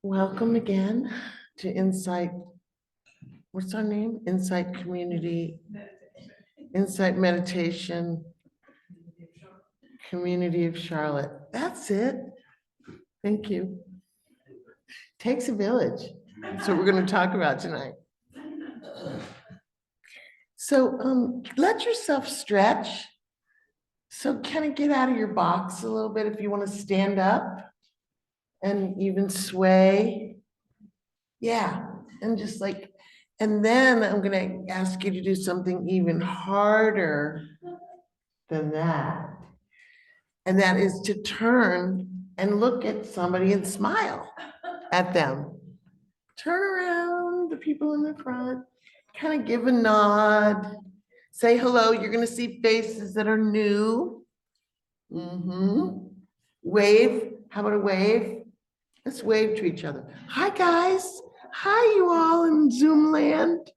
Welcome again to Insight. What's our name? Insight Community, Insight Meditation, Community of Charlotte. That's it. Thank you. Takes a village. That's what we're going to talk about tonight. So let yourself stretch. So kind of get out of your box a little bit if you want to stand up and even sway. Yeah, and just like, and then I'm gonna ask you to do something even harder than that. And that is to turn and look at somebody and smile at them. Turn around, the people in the front, kind of give a nod, say hello. You're gonna see faces that are new. Wave, how about a wave? Let's wave to each other. Hi, guys. Hi, you all in Zoom land.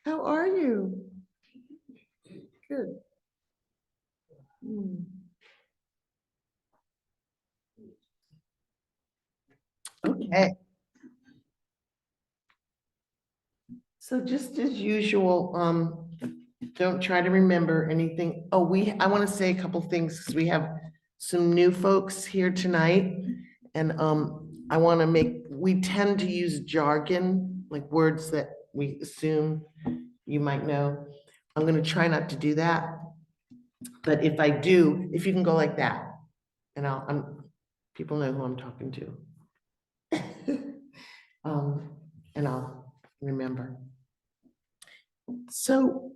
How are you? Good. Okay. So just as usual, don't try to remember anything. Oh, I want to say a couple things because we have some new folks here tonight. And I want to we tend to use jargon, like words that we assume you might know. I'm going to try not to do that. But if I do, if you can go like that, and people know who I'm talking to. And I'll remember. So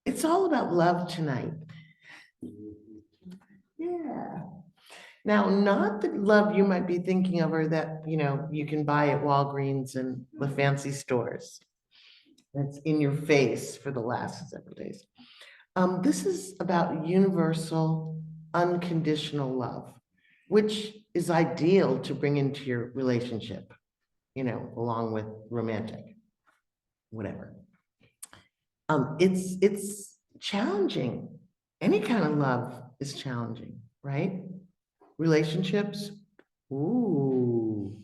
it's all about love tonight. Yeah. Now, not the love you might be thinking of or that, you can buy at Walgreens and the fancy stores. That's in your face for the last several days. This is about universal, unconditional love, which is ideal to bring into your relationship, along with romantic, whatever. It's challenging. Any kind of love is challenging, right? Relationships, ooh,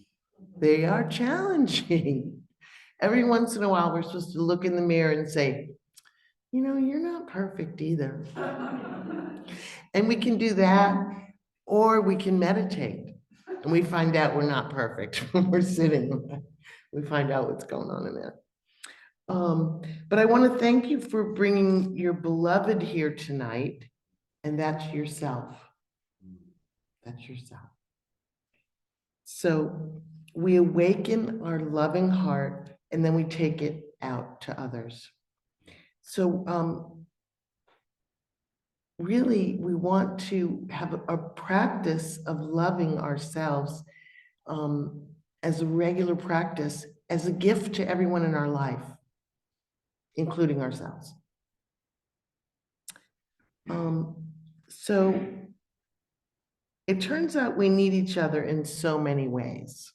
they are challenging. Every once in a while, we're supposed to look in the mirror and say, you're not perfect either. And we can do that, or we can meditate. And we find out we're not perfect when we're sitting. We find out what's going on in there. But I want to thank you for bringing your beloved here tonight, and that's yourself. That's yourself. So we awaken our loving heart, and then we take it out to others. So really, we want to have a practice of loving ourselves as a regular practice, as a gift to everyone in our life, including ourselves. So it turns out we need each other in so many ways,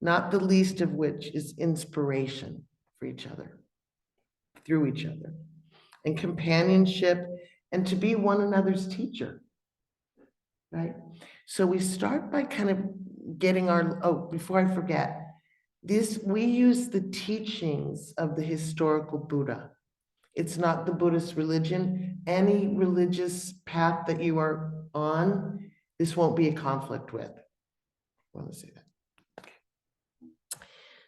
not the least of which is inspiration for each other, through each other, and companionship, and to be one another's teacher, right? So we start by kind of getting before I forget, we use the teachings of the historical Buddha. It's not the Buddhist religion. Any religious path that you are on, this won't be a conflict with. I want to say that. Okay.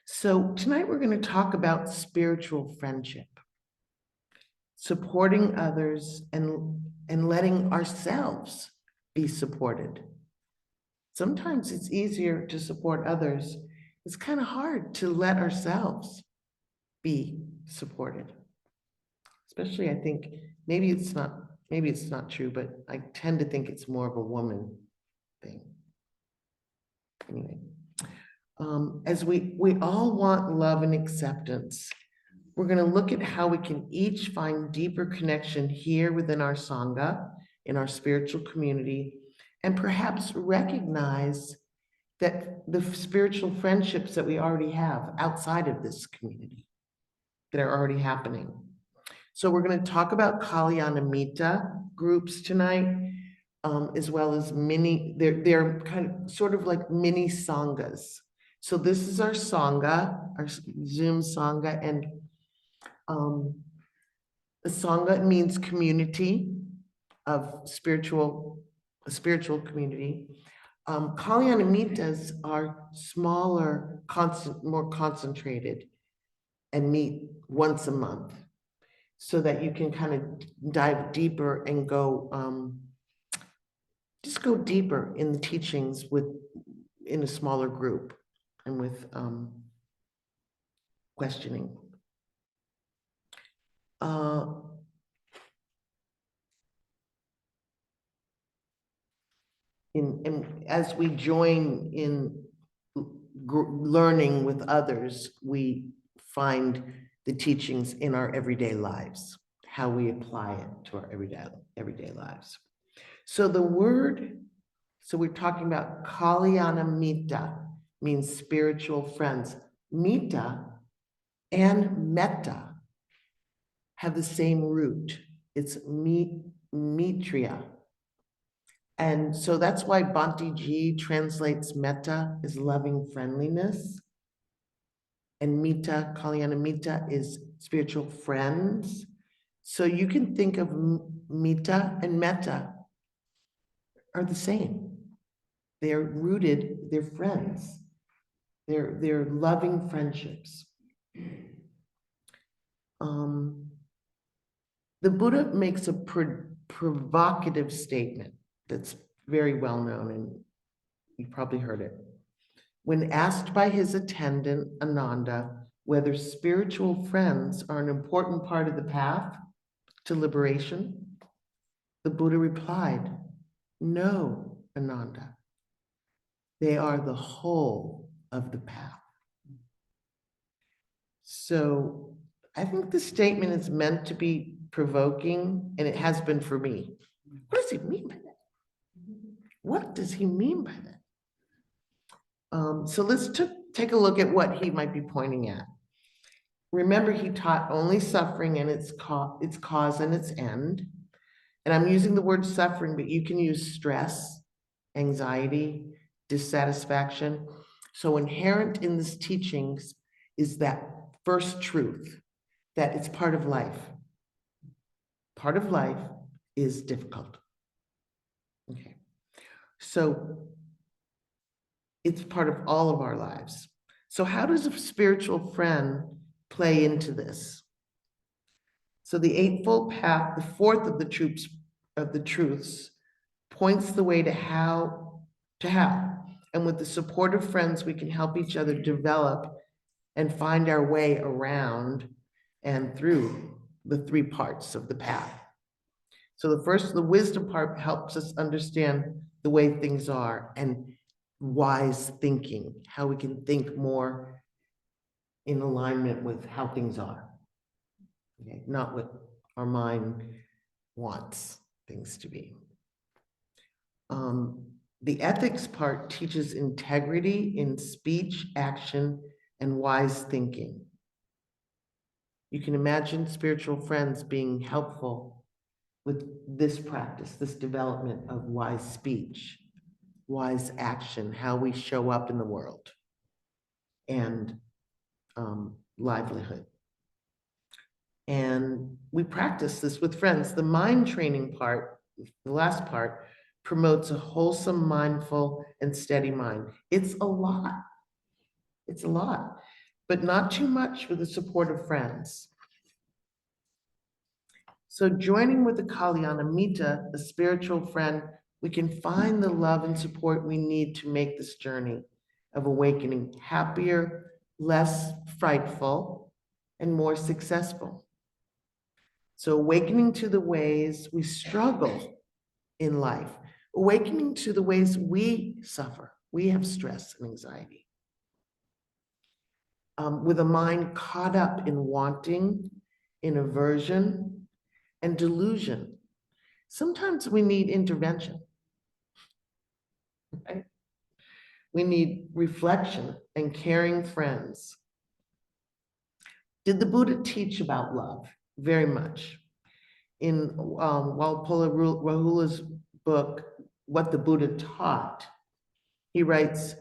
So tonight we're going to talk about spiritual friendship, supporting others and letting ourselves be supported. Sometimes it's easier to support others. It's kind of hard to let ourselves be supported. Especially, I think, maybe it's not true, but I tend to think it's more of a woman thing. Anyway, as we all want love and acceptance, we're going to look at how we can each find deeper connection here within our Sangha, in our spiritual community, and perhaps recognize that the spiritual friendships that we already have outside of this community that are already happening. So we're going to talk about Kalyanamitta groups tonight. as well as mini, they're kind of sort of like mini sanghas. So this is our sangha, our Zoom sangha, and the sangha means community of a spiritual community. Kalyanamitas are smaller, more concentrated, and meet once a month, so that you can kind of dive deeper and go, just go deeper in the teachings in a smaller group and with questioning. And as we join in learning with others, we find the teachings in our everyday lives, how we apply it to our everyday lives. So the word, so we're talking about Kalyanamita, means spiritual friends. Mita and metta have the same root. It's mitria. And so that's why Bhante Ji translates metta as loving friendliness. And mita, Kalyanamita, is spiritual friends. So you can think of mita and metta are the same. They're rooted, they're friends. They're loving friendships. The Buddha makes a provocative statement that's very well known, and you've probably heard it. When asked by his attendant, Ananda, whether spiritual friends are an important part of the path to liberation, the Buddha replied, "No, Ananda. They are the whole of the path." So I think the statement is meant to be provoking, and it has been for me. What does he mean by that? What does he mean by that? So let's take a look at what he might be pointing at. Remember, he taught only suffering and its cause and its end. And I'm using the word suffering, but you can use stress, anxiety, dissatisfaction. So inherent in this teachings is that first truth, that it's part of life. Part of life is difficult. Okay. So it's part of all of our lives. So how does a spiritual friend play into this? So the Eightfold Path, the fourth of the truths, points the way to how. And with the support of friends, we can help each other develop and find our way around and through the three parts of the path. So the wisdom part helps us understand the way things are, and wise thinking, how we can think more in alignment with how things are. Okay, not what our mind wants things to be. The ethics part teaches integrity in speech, action, and wise thinking. You can imagine spiritual friends being helpful with this practice, this development of wise speech, wise action, how we show up in the world, and livelihood. And we practice this with friends. The mind training part, the last part, promotes a wholesome, mindful, and steady mind. It's a lot. It's a lot, but not too much with the support of friends. So joining with the Kalyanamita, the spiritual friend, we can find the love and support we need to make this journey of awakening happier, less frightful, and more successful. So awakening to the ways we struggle in life, awakening to the ways we suffer, we have stress and anxiety. With a mind caught up in wanting, in aversion, and delusion. Sometimes we need intervention. Right? We need reflection and caring friends. Did the Buddha teach about love? Very much. In Walpola Rahula's book, what the Buddha taught. He writes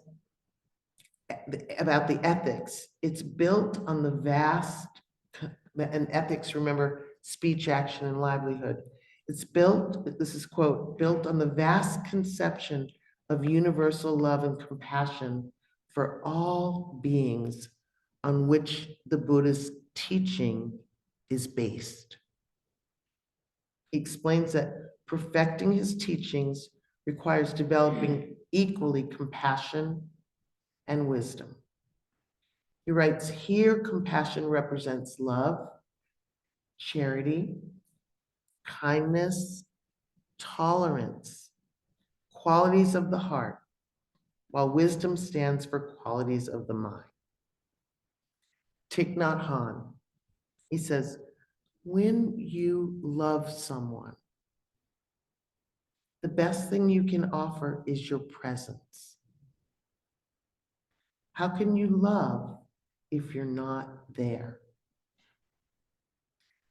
about the ethics. It's built on the vast, and ethics, remember, speech, action, and livelihood. It's built, this is quote, built on the vast conception of universal love and compassion for all beings on which the Buddha's teaching is based. He explains that perfecting his teachings requires developing equally compassion and wisdom. He writes, here compassion represents love, charity, kindness, tolerance, qualities of the heart, while wisdom stands for qualities of the mind. Thich Nhat Hanh, he says, when you love someone, the best thing you can offer is your presence. How can you love if you're not there?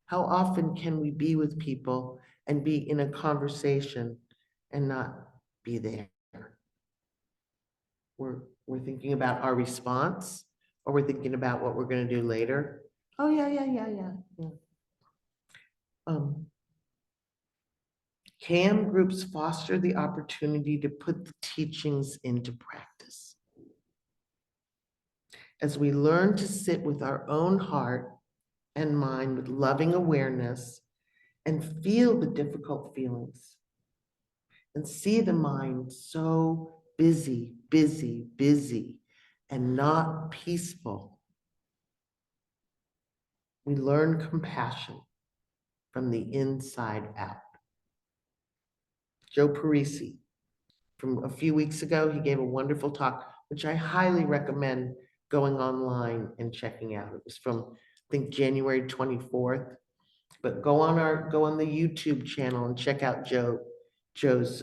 How often can we be with people and be in a conversation and not be there? We're thinking about our response, or we're thinking about what we're going to do later. Oh, yeah. CAM groups foster the opportunity to put the teachings into practice. As we learn to sit with our own heart and mind with loving awareness and feel the difficult feelings and see the mind so busy, and not peaceful, we learn compassion from the inside out. Joe Parisi, from a few weeks ago, he gave a wonderful talk, which I highly recommend going online and checking out. It was from, I think, January 24th. But go on the YouTube channel and check out Joe's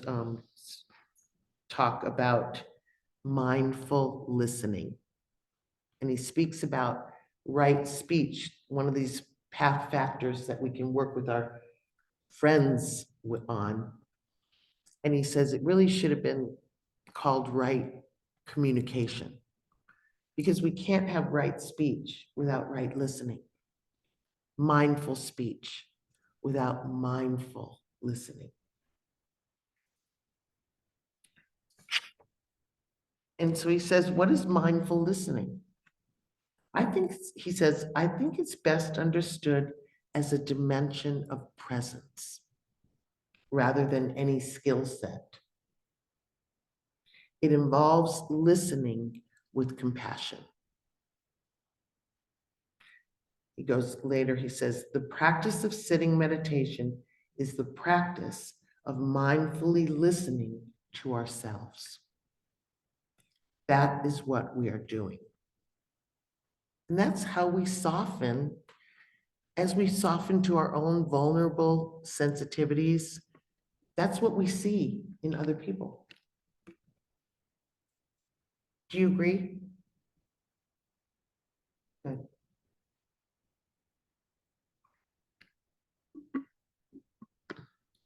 talk about mindful listening. And he speaks about right speech, one of these path factors that we can work with our friends on. And he says it really should have been called right communication, because we can't have right speech without right listening, mindful speech without mindful listening. And so he says, what is mindful listening? He says, I think it's best understood as a dimension of presence rather than any skill set. It involves listening with compassion. He goes later, he says, the practice of sitting meditation is the practice of mindfully listening to ourselves. That is what we are doing. And that's how we soften, as we soften to our own vulnerable sensitivities. That's what we see in other people. Do you agree? Good.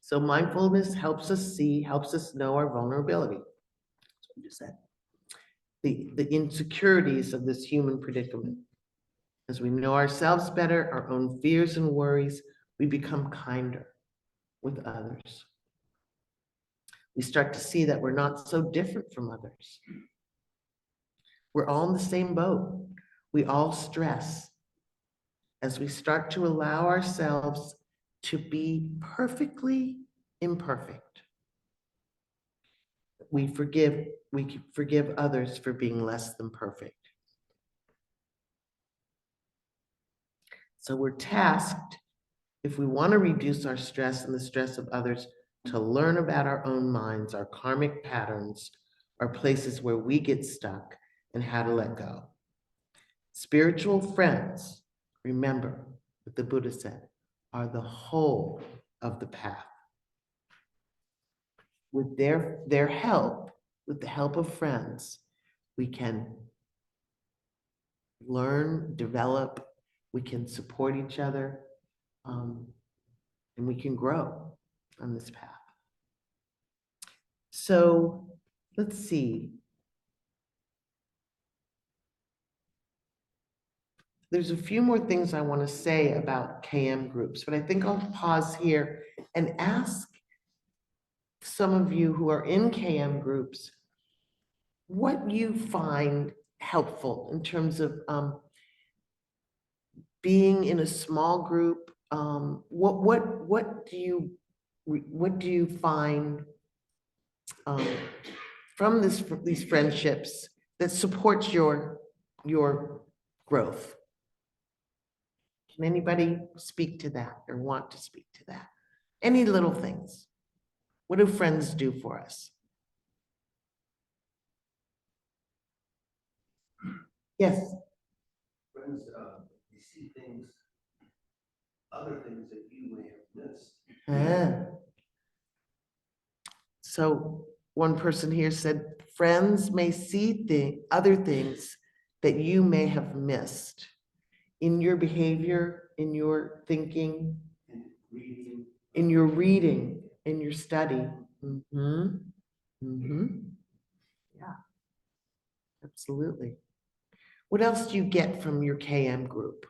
So mindfulness helps us see, helps us know our vulnerability. That's what you said. The insecurities of this human predicament. As we know ourselves better, our own fears and worries, we become kinder with others. We start to see that we're not so different from others. We're all in the same boat. We all stress. As we start to allow ourselves to be perfectly imperfect, we forgive others for being less than perfect. So we're tasked, if we want to reduce our stress and the stress of others, to learn about our own minds, our karmic patterns, our places where we get stuck, and how to let go. Spiritual friends, remember what the Buddha said, are the whole of the path. With their help, with the help of friends, we can learn, develop, we can support each other, and we can grow on this path. So let's see. There's a few more things I want to say about KM groups, but I think I'll pause here and ask some of you who are in KM groups what you find helpful in terms of being in a small group. What do you find um, from these friendships that supports your growth? Can anybody speak to that or want to speak to that? Any little things? What do friends do for us? Yes. Friends, you see things, other things that you may have missed. Ah. So one person here said, friends may see other things that you may have missed in your behavior, in your thinking, And reading. in your reading, in your study. Mm-hmm. Mm-hmm. Yeah, absolutely. What else do you get from your KM group?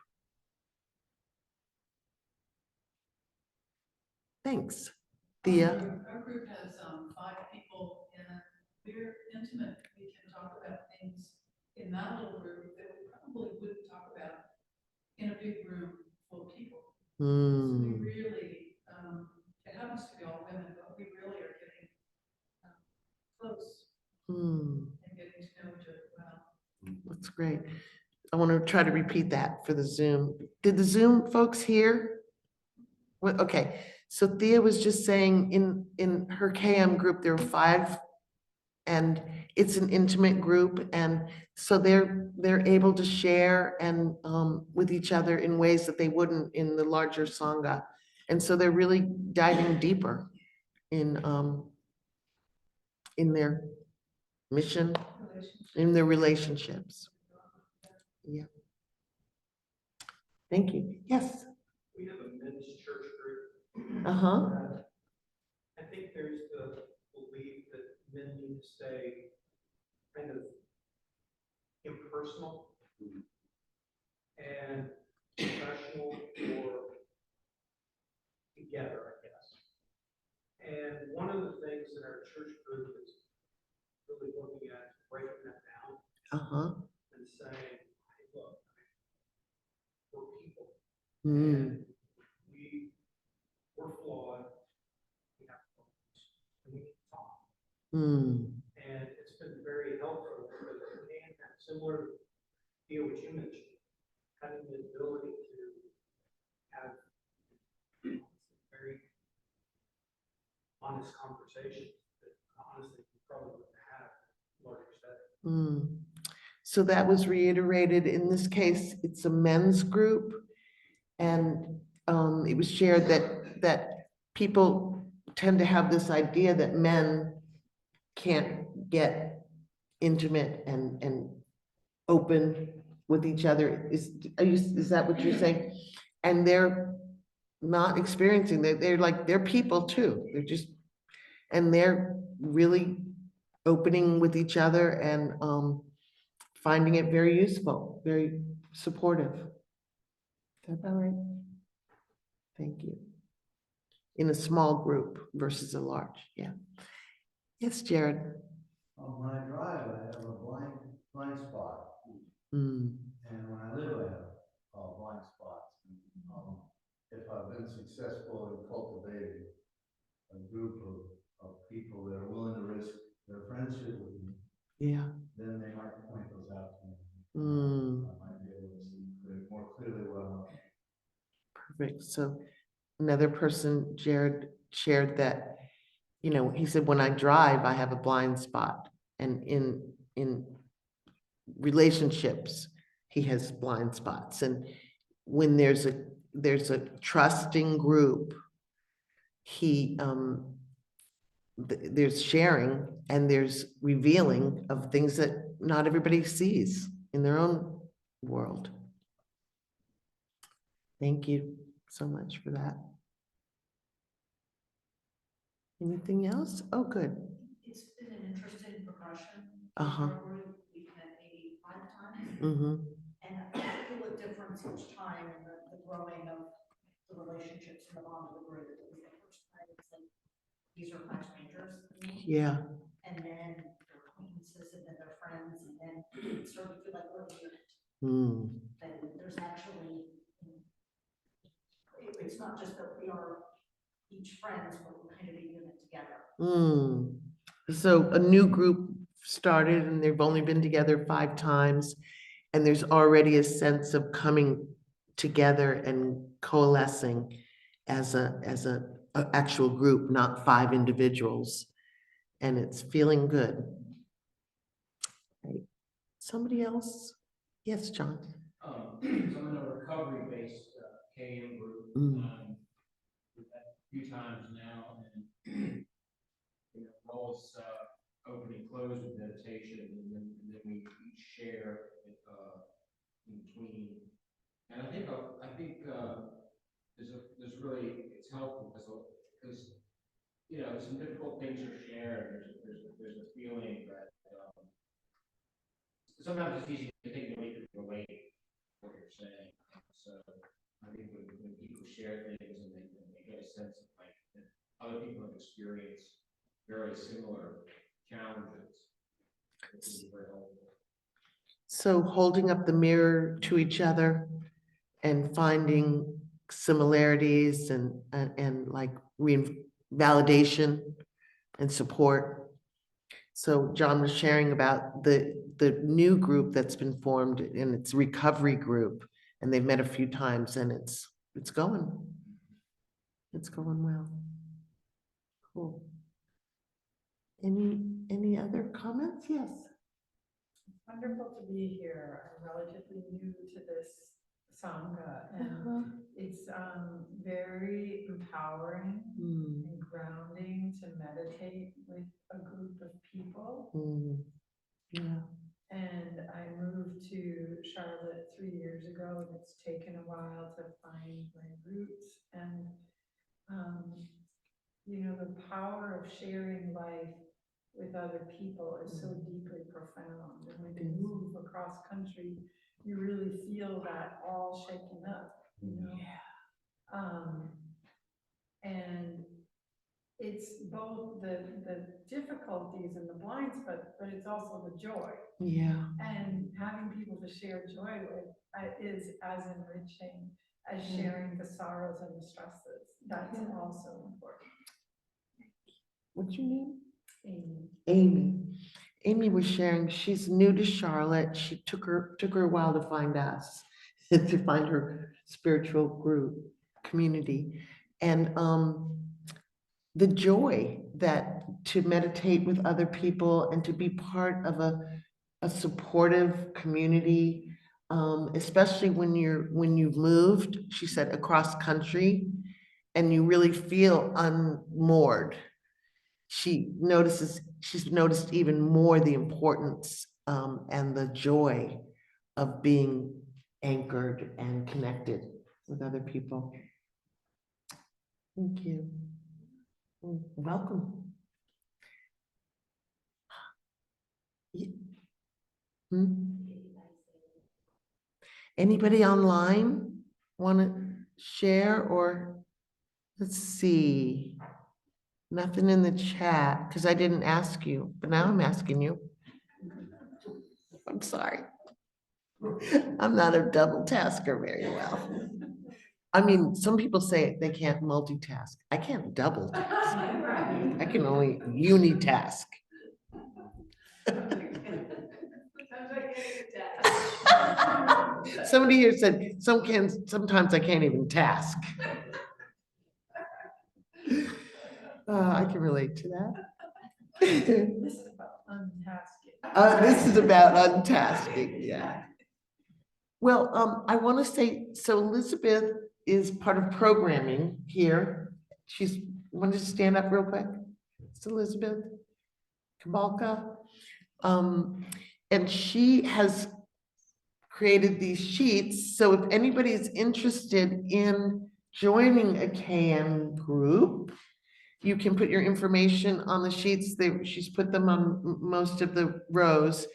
Thanks. Thea? Our group has 5 people and we're intimate. We can talk about things in that little group that we probably wouldn't talk about in a big room full of people. So we really, it happens to be all women, but we really are getting close and getting to know each other well. That's great. I want to try to repeat that for the Zoom. Did the Zoom folks hear? Well, okay, so Thea was just saying in her KM group, there were 5 and it's an intimate group, and so they're able to share and with each other in ways that they wouldn't in the larger Sangha. And so they're really diving deeper in their mission, in their relationships. Yeah. Thank you. Yes. We have a men's church group. Uh-huh. I think there's the belief that men need to stay kind of impersonal and professional or together, I guess. And one of the things that our church group is really looking at is breaking that down Uh-huh. and saying, hey, look, we're people. Mm. And we're flawed. We have problems. And we can talk. Mm. And it's been very helpful because Dan had similar deal what you mentioned, having the ability to have very honest conversations that honestly you probably wouldn't have in a larger setting. Mm. So that was reiterated. In this case, it's a men's group. And it was shared that people tend to have this idea that men can't get intimate and open with each other. Is that what you're saying? And they're not experiencing that. They're people too. And they're really opening with each other and finding it very useful, very supportive. Is that about right? Thank you. In a small group versus a large, yeah. Yes, Jared. When I drive, I have a blind spot. Mm. And when I live, I have blind spots. If I've been successful in cultivating a group of people that are willing to risk their friendship with me, Yeah. then they might point those out to me. Mm. I might be able to see more clearly what I'm. Perfect. So another person, Jared, shared that, he said, when I drive, I have a blind spot. And in relationships, he has blind spots. And when there's a trusting group, there's sharing and there's revealing of things that not everybody sees in their own world. Thank you so much for that. Anything else? Oh, good. It's Uh-huh. Our group, we've met maybe 5 times, Mm-hmm. and I feel a difference each time in the growing of the relationships and the bond of the group. It was the first time, it's like, these are my strangers to me, Yeah. and then they're acquaintances, and then they're friends, and then it started to feel like we're a unit. Mm. That there's actually, it's not just that we are each friends, but we're kind of a unit together. Mm. So a new group started and they've only been together 5 times. And there's already a sense of coming together and coalescing as a actual group, not 5 individuals. And it's feeling good. Right. Somebody else? Yes, John. So I'm in a recovery-based KM group. Mm. We've had a few times now, and always open and close with meditation, and then we each share in between. And I think there's really, it's helpful because some difficult things are shared. There's a feeling that sometimes it's easy to think nobody can relate to what you're saying. So I think when people share things and they get a sense of like that other people have experienced very similar challenges, it can be very helpful. So holding up the mirror to each other and finding similarities and like validation and support. So John was sharing about the new group that's been formed, and it's recovery group, and they've met a few times, and it's going well. Cool. Any other comments? Yes. Wonderful to be here. I'm relatively new to this Sangha, and Uh-huh. it's very empowering Mm, and grounding to meditate with a group of people. yeah. And I moved to Charlotte 3 years ago, and it's taken a while to find my roots. And the power of sharing life with other people is so deeply profound. And when you move across country, you really feel that all shaken up, and it's both the difficulties and the blind spots, but it's also the joy. Yeah. And having people to share joy with is as enriching as sharing the sorrows and the stresses. That's also important. What's your name? Amy. Amy. Amy was sharing, she's new to Charlotte. She took her a while to find us, to find her spiritual group, community. And the joy that to meditate with other people and to be part of a supportive community, especially when you've moved, she said, across country, and you really feel unmoored. She's noticed even more the importance and the joy of being anchored and connected with other people. Thank you. Welcome. Anybody online want to share, or let's see? Nothing in the chat because I didn't ask you, but now I'm asking you. I'm sorry. I'm not a double tasker very well. I mean, some people say they can't multitask. I can't double task. I can only unitask. Somebody here said sometimes I can't even task. I can relate to that. This is about untasking. This is about untasking, yeah. Well, I want to say, so Elizabeth is part of programming here. She's, wanted to stand up real quick? It's Elizabeth Kabalka. And she has created these sheets. So if anybody is interested in joining a KM group, you can put your information on the sheets. She's put them on most of the rows.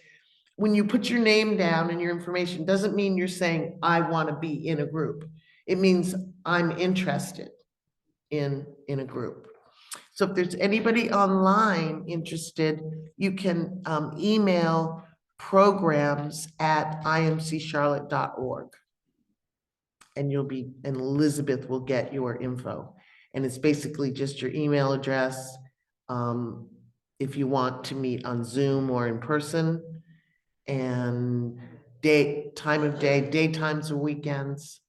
When you put your name down and your information, doesn't mean you're saying, I want to be in a group. It means I'm interested in a group. So if there's anybody online interested, you can email programs@imccharlotte.org. And and Elizabeth will get your info. And it's basically just your email address. If you want to meet on Zoom or in person, and time of day, daytimes or weekends,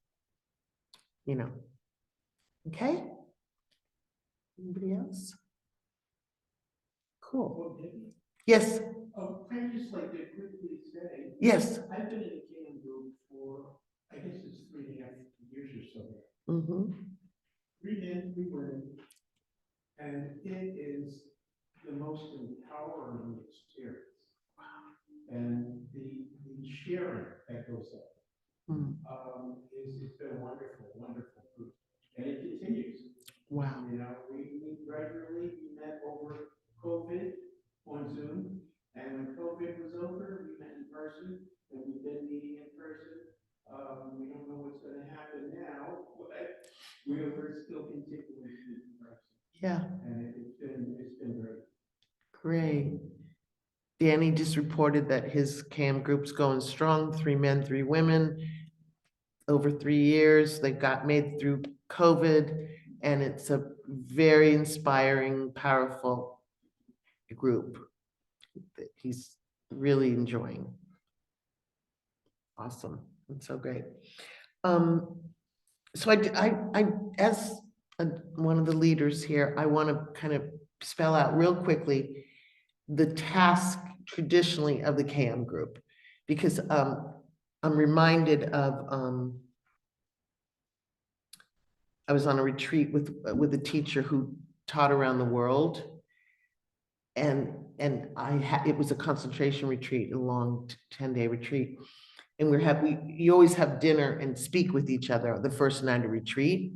Okay? Anybody else? Cool. Well, Debbie, Yes, I just like to quickly say, yes. I've been in a CAM group for, I guess it's 3.5 years or so. Mm-hmm. 3 men, 3 women, and it is the most empowering experience. And the sharing that goes on it's been a wonderful, wonderful group. And it continues. Wow. You know, we meet regularly, we met over COVID on Zoom, and when COVID was over, we met in person, and we've been meeting in person. We don't know what's gonna happen now, but we're still continuing to meet in person, Yeah, and it's been great. great. Danny just reported that his CAM group's going strong, 3 men, 3 women, over 3 years. They got made through COVID, and it's a very inspiring, powerful group that he's really enjoying. Awesome. That's so great. So I as one of the leaders here, I want to kind of spell out real quickly the task traditionally of the CAM group, because I'm reminded of I was on a retreat with a teacher who taught around the world, and it was a concentration retreat, a long 10-day retreat, and you always have dinner and speak with each other the first night of retreat.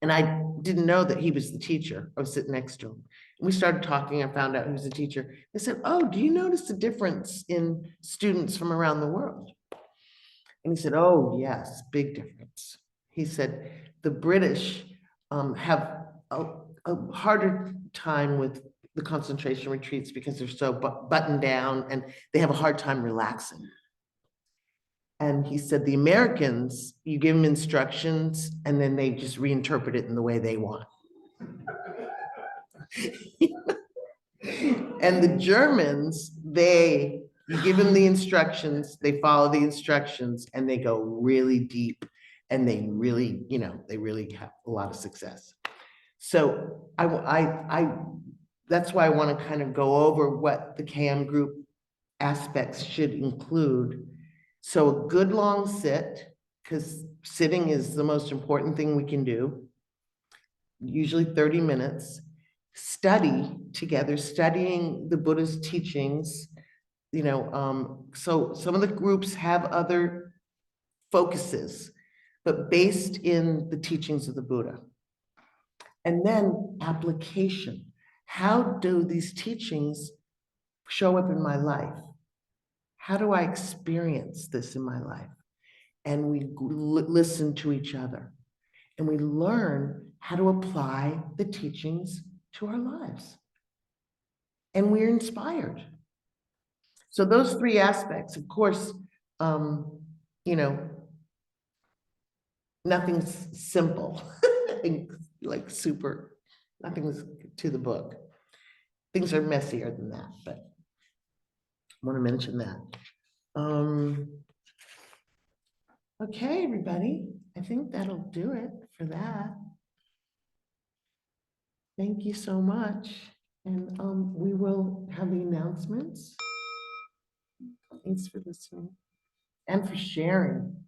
And I didn't know that he was the teacher. I was sitting next to him. And we started talking. I found out he was a teacher. I said, oh, do you notice the difference in students from around the world? And he said, oh, yes, big difference. He said, the British have a harder time with the concentration retreats because they're so buttoned down, and they have a hard time relaxing. And he said, the Americans, you give them instructions and then they just reinterpret it in the way they want. And the Germans, you give them the instructions, they follow the instructions, and they go really deep, and they really have a lot of success. So that's why I want to kind of go over what the CAM group aspects should include. So a good long sit, because sitting is the most important thing we can do, usually 30 minutes. Study together, studying the Buddha's teachings. So some of the groups have other focuses, but based in the teachings of the Buddha. And then application. How do these teachings show up in my life? How do I experience this in my life? And we listen to each other, and we learn how to apply the teachings to our lives. And we're inspired. So those 3 aspects, of course, nothing's simple, like nothing's to the book. Things are messier than that, but I want to mention that. Okay, everybody, I think that'll do it for that. Thank you so much. And we will have the announcements. Thanks for listening and for sharing.